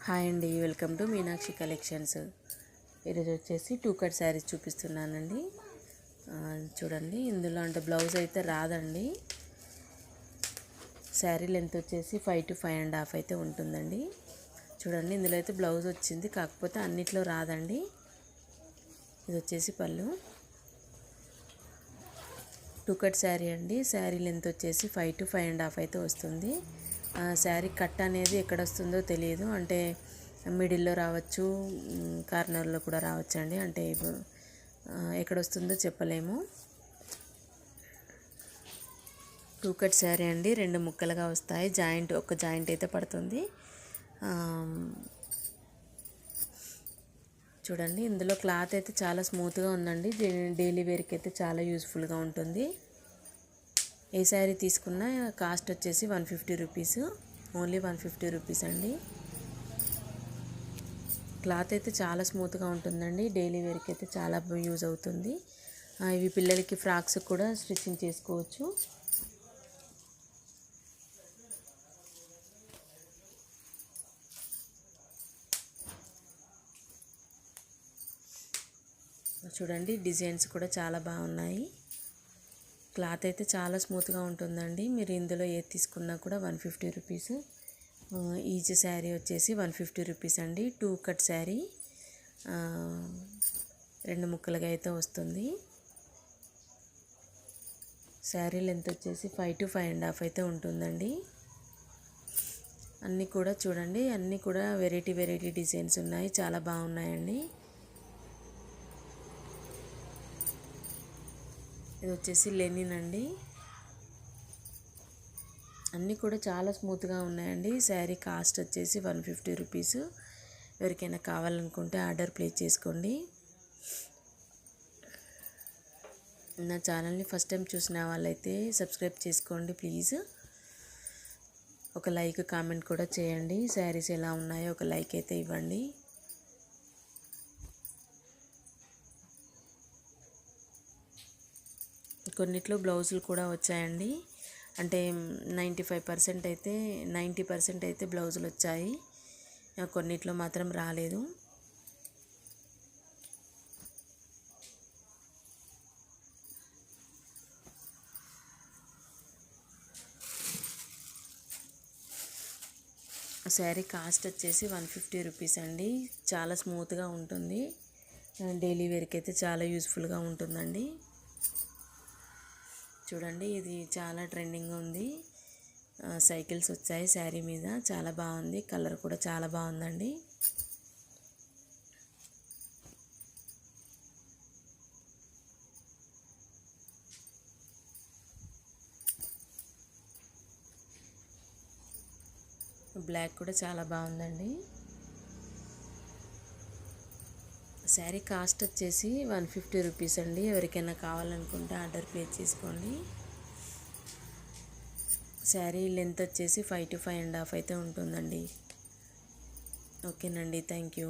Hi అండి, welcome to Meenakshi collections. ఈరోజు వచ్చేసి 2 కట్ శారీస్ చూపిస్తున్నానండి. చూడండి, ఇందులో అంటే బ్లౌజ్ అయితే రాదండి. శారీ లెంత్ వచ్చేసి 5 to 5.5 అయితే ఉంటుందండి. చూడండి, ఇందులో అయితే బ్లౌజ్ వచ్చింది, కాకపోతే అన్నిట్లో రాదండి. ఇది వచ్చేసి పళ్ళు. 2 కట్ శారీ అండి. శారీ లెంత్ వచ్చేసి 5 to 5.5 అయితే వస్తుంది. శారీ కట్ అనేది ఎక్కడ వస్తుందో తెలియదు, అంటే మిడిల్లో రావచ్చు, కార్నర్లో కూడా రావచ్చు అండి. అంటే ఎక్కడ వస్తుందో చెప్పలేము. 2 కట్ శారీ అండి, 2 ముక్కలుగా వస్తాయి. ఒక జాయింట్ అయితే పడుతుంది. చూడండి, ఇందులో క్లాత్ అయితే చాలా స్మూత్గా ఉందండి. డైలీ వేర్కి అయితే చాలా యూస్ఫుల్గా ఉంటుంది. ఏ శారీ తీసుకున్నా కాస్ట్ వచ్చేసి 150 రూపీస్, ఓన్లీ 150 రూపీస్ అండి. క్లాత్ అయితే చాలా స్మూత్గా ఉంటుందండి. డైలీ వేర్కి అయితే చాలా యూజ్ అవుతుంది. ఇవి పిల్లలకి ఫ్రాక్స్ కూడా స్టిచ్చింగ్ చేసుకోవచ్చు. చూడండి, డిజైన్స్ కూడా చాలా బాగున్నాయి. క్లాత్ అయితే చాలా స్మూత్గా ఉంటుందండి. మీరు ఇందులో ఏది తీసుకున్నా కూడా 150 రూపీస్. ఈచ్ శారీ వచ్చేసి 150 రూపీస్ అండి. 2 కట్ శారీ 2 ముక్కలుగా అయితే వస్తుంది. శారీ లెంత్ వచ్చేసి 5 to 5.5 అయితే ఉంటుందండి. అన్నీ కూడా చూడండి, అన్నీ కూడా వెరైటీ డిజైన్స్ ఉన్నాయి, చాలా బాగున్నాయండి. ఇది వచ్చేసి లెనిన్ అండి. అన్నీ కూడా చాలా స్మూత్గా ఉన్నాయండి. శారీ కాస్ట్ వచ్చేసి 150 రూపీస్. ఎవరికైనా కావాలనుకుంటే ఆర్డర్ ప్లేస్ చేసుకోండి. నా ఛానల్ని ఫస్ట్ టైం చూసిన వాళ్ళైతే సబ్స్క్రైబ్ చేసుకోండి ప్లీజ్. ఒక లైక్ కామెంట్ కూడా చేయండి. శారీస్ ఎలా ఉన్నాయో ఒక లైక్ అయితే ఇవ్వండి. కొన్నిట్లో బ్లౌజులు కూడా వచ్చాయండి. అంటే 90% అయితే బ్లౌజులు వచ్చాయి, కొన్నిట్లో మాత్రం రాలేదు. శారీ కాస్ట్ వచ్చేసి 150 రూపీస్ అండి. చాలా స్మూత్గా ఉంటుంది. డైలీ వేర్కి అయితే చాలా యూస్ఫుల్గా ఉంటుందండి. చూడండి, ఇది చాలా ట్రెండింగ్ ఉంది. సైకిల్స్ వచ్చాయి శారీ మీద, చాలా బాగుంది. కలర్ కూడా చాలా బాగుందండి. బ్లాక్ కూడా చాలా బాగుందండి. శారీ కాస్ట్ వచ్చేసి 150 రూపీస్ అండి. ఎవరికైనా కావాలనుకుంటే ఆర్డర్ ప్లేస్ చేసుకోండి. శారీ లెంత్ వచ్చేసి 5 to 5.5 అయితే ఉంటుందండి. ఓకేనండి, థ్యాంక్ యూ.